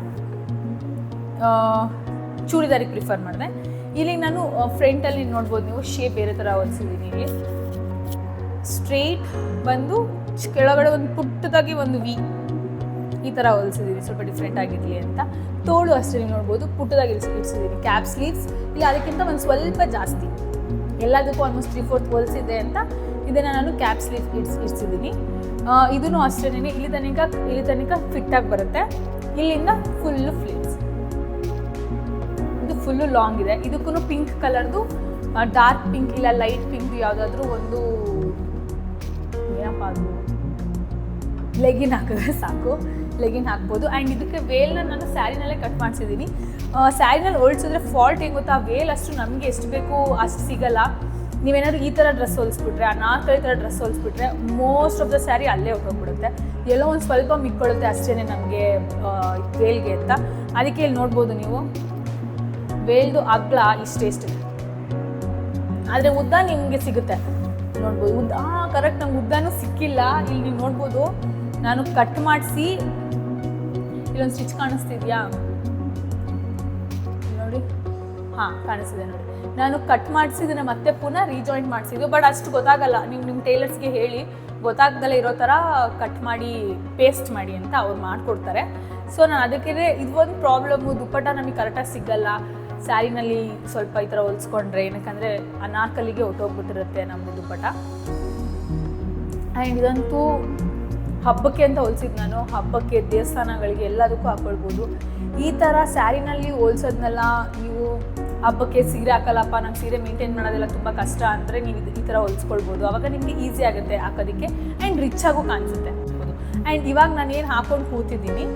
ಚೂಡಿದಾರಿಗೆ ಪ್ರಿಫರ್ ಮಾಡಿದೆ. ಇಲ್ಲಿ ನಾನು ಫ್ರಂಟಲ್ಲಿ ನೋಡ್ಬೋದು ನೀವು, ಶೇಪ್ ಬೇರೆ ಥರ ಹೊಲಿಸಿದ್ದೀನಿ. ಇಲ್ಲಿ ಸ್ಟ್ರೇಟ್ ಬಂದು ಕೆಳಗಡೆ ಒಂದು ಪುಟ್ಟದಾಗಿ ಒಂದು ವಿ ಈ ಥರ ಹೊಲಿಸಿದ್ದೀನಿ, ಸ್ವಲ್ಪ ಡಿಫ್ರೆಂಟ್ ಆಗಿರಲಿ ಅಂತ. ತೋಳು ಅಷ್ಟೇ ನೀವು ನೋಡ್ಬೋದು, ಪುಟ್ಟದಾಗಿ ಇಡ್ಸಿದ್ದೀನಿ. ಕ್ಯಾಪ್ ಸ್ಲೀವ್ಸ್ ಇಲ್ಲ, ಅದಕ್ಕಿಂತ ಒಂದು ಸ್ವಲ್ಪ ಜಾಸ್ತಿ, ಎಲ್ಲದಕ್ಕೂ ಆಲ್ಮೋಸ್ಟ್ 3/4 ಹೊಲಿಸಿದೆ ಅಂತ ಇದನ್ನು ನಾನು ಕ್ಯಾಪ್ ಸ್ಲೀವ್ ಇಡ್ಸಿದ್ದೀನಿ. ಇದೂ ಅಷ್ಟೇ, ಇಲ್ಲಿ ತನಕ ಫಿಟ್ಟಾಗಿ ಬರುತ್ತೆ. ಇಲ್ಲಿಂದ ಫುಲ್ಲು ಫ್ಲೇರ್ಸ್. ಇದು ಫುಲ್ಲು ಲಾಂಗ್ ಇದೆ. ಇದಕ್ಕೂ ಪಿಂಕ್ ಕಲರ್ದು, ಡಾರ್ಕ್ ಪಿಂಕ್ ಇಲ್ಲ ಲೈಟ್ ಪಿಂಕ್ ಯಾವುದಾದ್ರೂ ಒಂದು ಏನಪ್ಪ ಅದು ಲೆಗಿನ್ ಹಾಕಿದ್ರೆ ಸಾಕು, ಲೆಗಿನ್ ಹಾಕ್ಬೋದು. ಆ್ಯಂಡ್ ಇದಕ್ಕೆ ವೇಲ್ನ ನಾನು ಸ್ಯಾರಿನಲ್ಲೇ ಕಟ್ ಮಾಡಿಸಿದ್ದೀನಿ. ಸ್ಯಾರಿನಲ್ಲಿ ಹೊಲ್ಸಿದ್ರೆ ಫಾಲ್ಟ್ ಏನು ಗೊತ್ತಾ, ವೇಲ್ ಅಷ್ಟು ನಮಗೆ ಎಷ್ಟು ಬೇಕು ಅಷ್ಟು ಸಿಗಲ್ಲ. ನೀವೇನಾದ್ರು ಈ ಥರ ಡ್ರೆಸ್ ಹೊಲಿಸ್ಬಿಟ್ರೆ, ನಾಲ್ಕೈದು ಥರ ಡ್ರೆಸ್ ಹೊಲಿಸ್ಬಿಟ್ರೆ ಮೋಸ್ಟ್ ಆಫ್ ದ ಸ್ಯಾರಿ ಅಲ್ಲೇ ಹೋಗ್ಬಿಡುತ್ತೆ. ಎಲ್ಲೋ ಒಂದು ಸ್ವಲ್ಪ ಮಿಕ್ಕೊಳ್ಳುತ್ತೆ ಅಷ್ಟೇ ನಮಗೆ ವೇಲ್ಗೆ ಅಂತ. ಅದಕ್ಕೆ ಇಲ್ಲಿ ನೋಡ್ಬೋದು ನೀವು, ವೇಲ್ದು ಅಗ್ಲ ಇಷ್ಟೇ, ಆದರೆ ಉದ್ದ ನಿಮಗೆ ಸಿಗುತ್ತೆ ನೋಡ್ಬೋದು. ಉದ್ದ ಕರೆಕ್ಟ್ ನಮ್ಗೆ ಉದ್ದನೂ ಸಿಕ್ಕಿಲ್ಲ. ಇಲ್ಲಿ ನೀವು ನೋಡ್ಬೋದು, ನಾನು ಕಟ್ ಮಾಡಿಸಿ ಇಲ್ಲೊಂದು ಸ್ಟಿಚ್ ಕಾಣಿಸ್ತಿದ್ಯಾ ನೋಡಿ, ಹಾಂ ಕಾಣಿಸಿದೆ ನೋಡಿ. ನಾನು ಕಟ್ ಮಾಡಿಸಿದ್ದನ್ನ ಮತ್ತೆ ಪುನಃ ರೀಜಾಯಿಂಟ್ ಮಾಡಿಸಿದ್ದು. ಬಟ್ ಅಷ್ಟು ಗೊತ್ತಾಗಲ್ಲ, ನಿಮ್ಮ ಟೈಲರ್ಸ್ಗೆ ಹೇಳಿ ಗೊತ್ತಾಗ್ದಲ್ಲೇ ಇರೋ ಥರ ಕಟ್ ಮಾಡಿ ಪೇಸ್ಟ್ ಮಾಡಿ ಅಂತ ಅವ್ರು ಮಾಡಿಕೊಡ್ತಾರೆ. ಸೊ ನಾನು ಅದಕ್ಕೆ ಇದು ಒಂದು ಪ್ರಾಬ್ಲಮ್ಮು, ದುಪ್ಪಟ್ಟ ನಮಗೆ ಕರೆಕ್ಟಾಗಿ ಸಿಗಲ್ಲ ಸ್ಯಾರಿನಲ್ಲಿ. ಸ್ವಲ್ಪ ಈ ಥರ ಹೊಲ್ಸ್ಕೊಂಡ್ರೆ ಏನಕ್ಕಂದರೆ ಅನಾರ್ಕಲಿಗೆ ಹೊಟ್ಟೋಗ್ಬಿಟ್ಟಿರುತ್ತೆ ನಮ್ಮದು ದುಪ್ಪಟ್ಟ. ಆ್ಯಂಡ್ ಇದಂತೂ ಹಬ್ಬಕ್ಕೆ ಅಂತ ಹೊಲ್ಸಿದ್ದು ನಾನು, ಹಬ್ಬಕ್ಕೆ ದೇವಸ್ಥಾನಗಳಿಗೆ ಎಲ್ಲದಕ್ಕೂ ಹಾಕ್ಕೊಳ್ಬೋದು. ಈ ಥರ ಸ್ಯಾರಿನಲ್ಲಿ ಹೋಲ್ಸೋದ್ನೆಲ್ಲ ನೀವು ಹಬ್ಬಕ್ಕೆ ಸೀರೆ ಹಾಕಲ್ಲಪ್ಪ, ನಂಗೆ ಸೀರೆ ಮೇಂಟೈನ್ ಮಾಡೋದೆಲ್ಲ ತುಂಬ ಕಷ್ಟ ಅಂದರೆ ನೀವು ಈ ಥರ ಹೊಲ್ಸ್ಕೊಳ್ಬೋದು. ಆವಾಗ ನಿಮಗೆ ಈಸಿ ಆಗುತ್ತೆ ಹಾಕೋದಕ್ಕೆ ಆ್ಯಂಡ್ ರಿಚಾಗೂ ಕಾಣಿಸುತ್ತೆ. ಆ್ಯಂಡ್ ಇವಾಗ ನಾನು ಏನು ಹಾಕ್ಕೊಂಡು ಕೂತಿದ್ದೀನಿ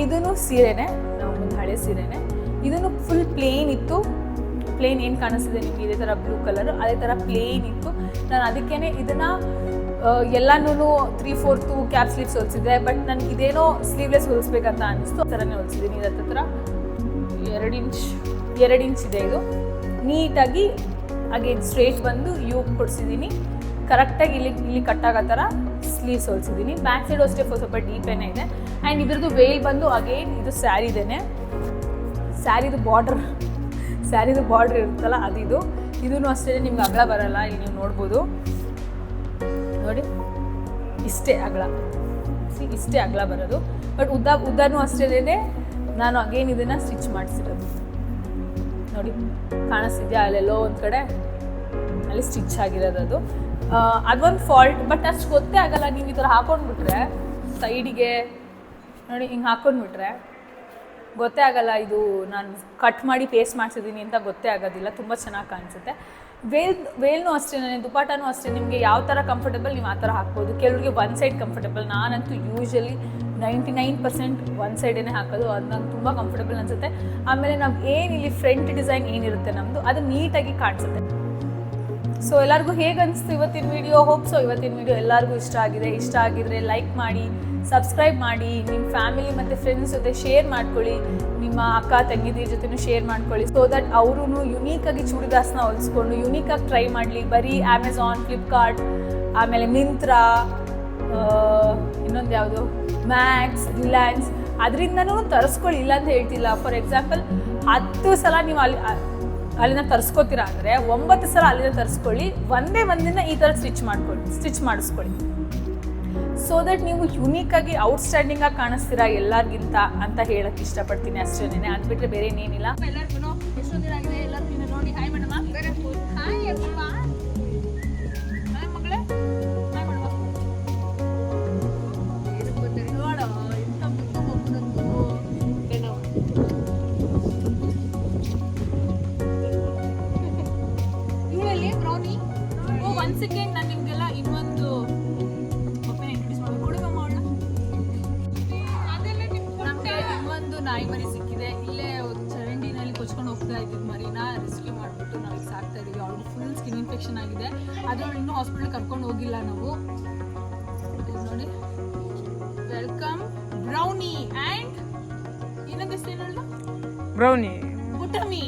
ಇದೂ ಸೀರೆನೇ, ನಾವು ಒಂದು ಹಳೆ ಸೀರೆನೇ. ಇದನ್ನು ಫುಲ್ ಪ್ಲೇನ್ ಇತ್ತು. ಪ್ಲೇನ್ ಏನು ಕಾಣಿಸ್ತಿದೆ ನಿಮಗೆ ಇದೇ ಥರ ಬ್ಲೂ ಕಲರು, ಅದೇ ಥರ ಪ್ಲೇನ್ ಇತ್ತು. ನಾನು ಅದಕ್ಕೇ ಇದನ್ನು ಎಲ್ಲನೂ 3/4 ಕ್ಯಾಪ್ ಸ್ಲೀವ್ಸ್ ಹೊಲಿಸಿದೆ. ಬಟ್ ನನಗೆ ಇದೇನೋ ಸ್ಲೀವ್ಲೆಸ್ ಹೊಲಿಸ್ಬೇಕಂತ ಅನ್ನಿಸ್ತು, ಆ ಥರನೇ ಹೊಲಿಸಿದ್ದೀನಿ. ಇದು ಹತ್ತಿರ 2 ಇಂಚ್ ಇದೆ. ಇದು ನೀಟಾಗಿ ಹಾಗೆ ಸ್ಟ್ರೇಟ್ ಬಂದು ಯೂ ಕೊಡಿಸಿದ್ದೀನಿ. ಕರೆಕ್ಟಾಗಿ ಇಲ್ಲಿ ಕಟ್ಟಾಗೋ ಥರ ಸ್ಲೀವ್ಸ್ ಹೊಲಿಸಿದ್ದೀನಿ. ಬ್ಯಾಕ್ ಸೈಡು ಅಷ್ಟೇ ಸ್ವಲ್ಪ ಡೀಪೇನೇ ಇದೆ. ಆ್ಯಂಡ್ ಇದ್ರದ್ದು ವೇಲ್ ಬಂದು ಅಗೇನ್ ಇದು ಸ್ಯಾರಿದೇನೆ. ಸ್ಯಾರಿದು ಬಾರ್ಡ್ರ್ ಇರುತ್ತಲ್ಲ ಅದಿದು. ಇದೂ ಅಷ್ಟೇ ನಿಮ್ಗೆ ಅಗಲ ಬರಲ್ಲ, ಇಲ್ಲಿ ನೀವು ನೋಡ್ಬೋದು ನೋಡಿ, ಇಷ್ಟೇ ಅಗಲ, ಇಷ್ಟೇ ಅಗಲ ಬರೋದು. ಬಟ್ ಉದ್ದನೂ ಅಷ್ಟೇ. ನಾನು ಅಗೇನ್ ಇದನ್ನು ಸ್ಟಿಚ್ ಮಾಡಿಸಿರೋದು ನೋಡಿ, ಕಾಣಿಸ್ತಿದ್ಯಾ? ಅಲ್ಲೆಲ್ಲೋ ಒಂದು ಕಡೆ ಅಲ್ಲಿ ಸ್ಟಿಚ್ ಆಗಿರೋದು ಅದು. ಅದೊಂದು ಫಾಲ್ಟ್. ಬಟ್ ಅಷ್ಟು ಗೊತ್ತೇ ಆಗಲ್ಲ. ನೀವು ಈ ಥರ ಹಾಕೊಂಡ್ಬಿಟ್ರೆ ಸೈಡಿಗೆ ನೋಡಿ, ಹಿಂಗೆ ಹಾಕೊಂಡ್ಬಿಟ್ರೆ ಗೊತ್ತೇ ಆಗಲ್ಲ ಇದು ನಾನು ಕಟ್ ಮಾಡಿ ಪೇಸ್ಟ್ ಮಾಡಿಸಿದ್ದೀನಿ ಅಂತ ಗೊತ್ತೇ ಆಗೋದಿಲ್ಲ. ತುಂಬ ಚೆನ್ನಾಗಿ ಕಾಣಿಸುತ್ತೆ. ವೇಲ್ನೂ ಅಷ್ಟೇ, ದುಪ್ಪಟ್ಟನೂ ಅಷ್ಟೇ. ನಿಮಗೆ ಯಾವ ಥರ ಕಂಫರ್ಟಬಲ್ ನೀವು ಆ ಥರ ಹಾಕ್ಬೋದು. ಕೆಲವರಿಗೆ ಒನ್ ಸೈಡ್ ಕಂಫರ್ಟಬಲ್. ನಾನಂತೂ ಯೂಶ್ವಲಿ 99% ಒನ್ ಸೈಡೇ ಹಾಕೋದು. ಅದು ನಂಗೆ ತುಂಬ ಕಂಫರ್ಟಬಲ್ ಅನಿಸುತ್ತೆ. ಆಮೇಲೆ ನಾವು ಏನಿಲ್ಲಿ ಫ್ರಂಟ್ ಡಿಸೈನ್ ಏನಿರುತ್ತೆ ನಮ್ಮದು, ಅದು ನೀಟಾಗಿ ಕಾಣಿಸುತ್ತೆ. ಸೊ ಎಲ್ಲರಿಗೂ ಹೇಗೆ ಅನಿಸ್ತು ಇವತ್ತಿನ ವೀಡಿಯೋ? ಹೋಪ್ಸೋ ಇವತ್ತಿನ ವೀಡಿಯೋ ಎಲ್ಲರಿಗೂ ಇಷ್ಟ ಆಗಿದೆ. ಇಷ್ಟ ಆಗಿದ್ರೆ ಲೈಕ್ ಮಾಡಿ, ಸಬ್ಸ್ಕ್ರೈಬ್ ಮಾಡಿ, ನಿಮ್ಮ ಫ್ಯಾಮಿಲಿ ಮತ್ತು ಫ್ರೆಂಡ್ಸ್ ಜೊತೆ ಶೇರ್ ಮಾಡ್ಕೊಳ್ಳಿ. ನಿಮ್ಮ ಅಕ್ಕ ತಂಗಿದಿರ ಜೊತೆನೂ ಶೇರ್ ಮಾಡ್ಕೊಳ್ಳಿ. ಸೊ ದಟ್ ಅವರು ಯುನೀಕಾಗಿ ಚೂಡಿದಾರ್ಸ್ನ ಹೊಲಿಸ್ಕೊಂಡು ಯುನೀಕಾಗಿ ಟ್ರೈ ಮಾಡಲಿ. ಬರೀ ಅಮೆಝಾನ್, ಫ್ಲಿಪ್ಕಾರ್ಟ್, ಆಮೇಲೆ ಮಿಂತ್ರಾ, ಇನ್ನೊಂದು ಯಾವುದು ಮ್ಯಾಕ್ಸ್, ರಿಲಯನ್ಸ್, ಅದರಿಂದನೂ ತರಿಸ್ಕೊಳ್ಳಿ. ಇಲ್ಲ ಅಂತ ಹೇಳ್ತಿಲ್ಲ. ಫಾರ್ ಎಕ್ಸಾಂಪಲ್ 10 ಸಲ ನೀವು ಅಲ್ಲಿಂದ ತರಿಸ್ಕೋತೀರಾ ಅಂದರೆ 9 ಸಲ ಅಲ್ಲಿಂದ ತರಿಸ್ಕೊಳ್ಳಿ. ಒಂದಿನ ಈ ಥರ ಸ್ಟಿಚ್ ಮಾಡಿಸ್ಕೊಳ್ಳಿ. ಸೊ ದಟ್ ನೀವು ಯುನೀಕಾಗಿ ಔಟ್ಸ್ಟ್ಯಾಂಡಿಂಗಾಗಿ ಕಾಣಿಸ್ತೀರಾ ಎಲ್ಲರಿಗಿಂತ ಅಂತ ಹೇಳಕ್ಕೆ ಇಷ್ಟಪಡ್ತೀನಿ ಅಷ್ಟೇನೆ. ಅದು ಬಿಟ್ಟರೆ ಬೇರೆ ಏನೇನಿಲ್ಲ. ಎಲ್ಲರಿಗೂ ಎಷ್ಟೊಂದು ದಿನ ಆಗಿದೆ. ಎಲ್ಲರಿಗೂ ನೋಡಿ ಹಾಯ್ ಮೇಡಮ್. ಹಾಯ್ ಅಪ್ಪ, ಹಾಯ್ ಮಗಳೇ, ಹಾಯ್ ಮೇಡಮ್. ನೋಡೋ ಇಂಥ ಮುದ್ದು ಮಗುನಂದು ಇವಳಲ್ಲಿ ಬ್ರೌನಿ. ಒನ್ ಸೆಕೆಂಡ್, ನಾನು ನಿಮಗೆಲ್ಲ ಇನ್ನೊಂದು ನಾಯಿ ಮರಿ ಸಿಕ್ಕಿದೆ. ಇಲ್ಲೇ ಚರಂಡಿನಲ್ಲಿ ಕೊಚ್ಕೊಂಡು ಹೋಗ್ತಾ ಇದ್ದಿದ್ದು ಮರಿನ ರೆಸ್ಕ್ಯೂ ಮಾಡಿಬಿಟ್ಟು ನಾವು ಈಗ ಸಾಕ್ತಾ ಇದ್ದೀವಿ. ಅವ್ರಿಗೆ ಫುಲ್ ಸ್ಕಿನ್ ಇನ್ಫೆಕ್ಷನ್ ಆಗಿದೆ. ಆದರೆ ಇನ್ನೂ ಹಾಸ್ಪಿಟಲ್ ಕರ್ಕೊಂಡು ಹೋಗಿಲ್ಲ ನಾವು. ನೋಡಿ, ವೆಲ್ಕಮ್ ಬ್ರೌನಿ. ಆ್ಯಂಡ್ ಇನ್ನೊಂದು ಹೆಸರೇನಲ್ಲ, ಬ್ರೌನಿ ಪುಟಮಿ.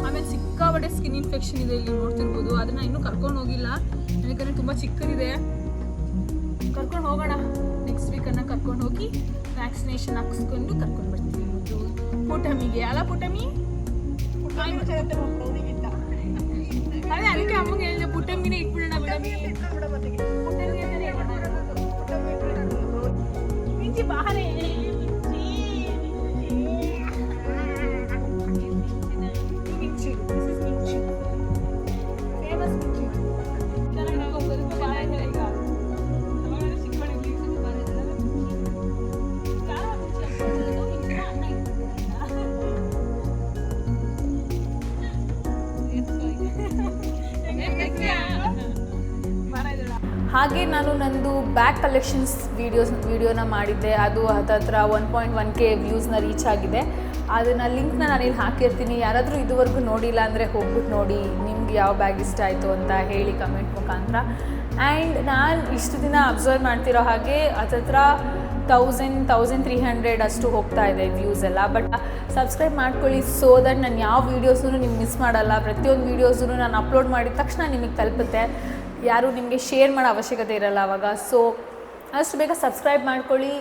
ಆಮೇಲೆ ಸಿಕ್ಕಾಬಟ್ಟೆ ಸ್ಕಿನ್ ಇನ್ಫೆಕ್ಷನ್ ಇದೆ, ಇಲ್ಲಿ ನೋಡ್ತಿರ್ಬೋದು. ಅದನ್ನ ಇನ್ನೂ ಕರ್ಕೊಂಡು ಹೋಗಿಲ್ಲ, ಯಾಕಂದರೆ ತುಂಬ ಚಿಕ್ಕದಿದೆ. ಕರ್ಕೊಂಡು ಹೋಗೋಣ, ನೆಕ್ಸ್ಟ್ ವೀಕನ್ನು ಕರ್ಕೊಂಡು ಹೋಗಿ ವ್ಯಾಕ್ಸಿನೇಷನ್ ಹಾಕಿಸ್ಕೊಂಡು ಕರ್ಕೊಂಡು ಬರ್ತೀವಿ ಪುಟಮಿಗೆ. ಅಲ್ಲ ಪುಟಮಿ? ಅದೇ ಅದಕ್ಕೆ ಅಮ್ಮಗೆ ಹೇಳಿದೆ ಪುಟಮಿನೇ ಇಟ್ಬಿಡೋಣ. ಮಿಂಚಿ ಬಾರೆ ಹಾಗೆ ನಾನು ನಂದು ಬ್ಯಾಗ್ ಕಲೆಕ್ಷನ್ಸ್ ವಿಡಿಯೋನ ಮಾಡಿದ್ದೆ. ಅದು ಹತ್ತಿರ 1.1K ವ್ಯೂಸ್ನ ರೀಚ್ ಆಗಿದೆ. ಅದನ್ನು ಲಿಂಕ್ನ ನಾನು ಇಲ್ಲಿ ಹಾಕಿರ್ತೀನಿ. ಯಾರಾದರೂ ಇದುವರೆಗೂ ನೋಡಿಲ್ಲ ಅಂದರೆ ಹೋಗ್ಬಿಟ್ಟು ನೋಡಿ. ನಿಮ್ಗೆ ಯಾವ ಬ್ಯಾಗ್ ಇಷ್ಟ ಆಯಿತು ಅಂತ ಹೇಳಿ ಕಮೆಂಟ್ ಮುಖಾಂತರ. ಆ್ಯಂಡ್ ನಾನು ಇಷ್ಟು ದಿನ ಅಬ್ಸರ್ವ್ ಮಾಡ್ತಿರೋ ಹಾಗೆ ಹತ್ತಿರ 1300 ಅಷ್ಟು ಹೋಗ್ತಾ ಇದೆ ವ್ಯೂಸ್ ಎಲ್ಲ. ಬಟ್ ಸಬ್ಸ್ಕ್ರೈಬ್ ಮಾಡ್ಕೊಳ್ಳಿ. ಸೊ ದಟ್ ನಾನು ಯಾವ ವೀಡಿಯೋಸೂ ನಿಮ್ಗೆ ಮಿಸ್ ಮಾಡಲ್ಲ. ಪ್ರತಿಯೊಂದು ವೀಡಿಯೋಸೂ ನಾನು ಅಪ್ಲೋಡ್ ಮಾಡಿದ ತಕ್ಷಣ ನಿಮಗೆ ತಲುಪುತ್ತೆ. ಯಾರೂ ನಿಮಗೆ ಶೇರ್ ಮಾಡೋ ಅವಶ್ಯಕತೆ ಇರಲ್ಲ ಅವಾಗ. ಸೊ ಅಷ್ಟು ಬೇಗ ಸಬ್ಸ್ಕ್ರೈಬ್ ಮಾಡ್ಕೊಳ್ಳಿ.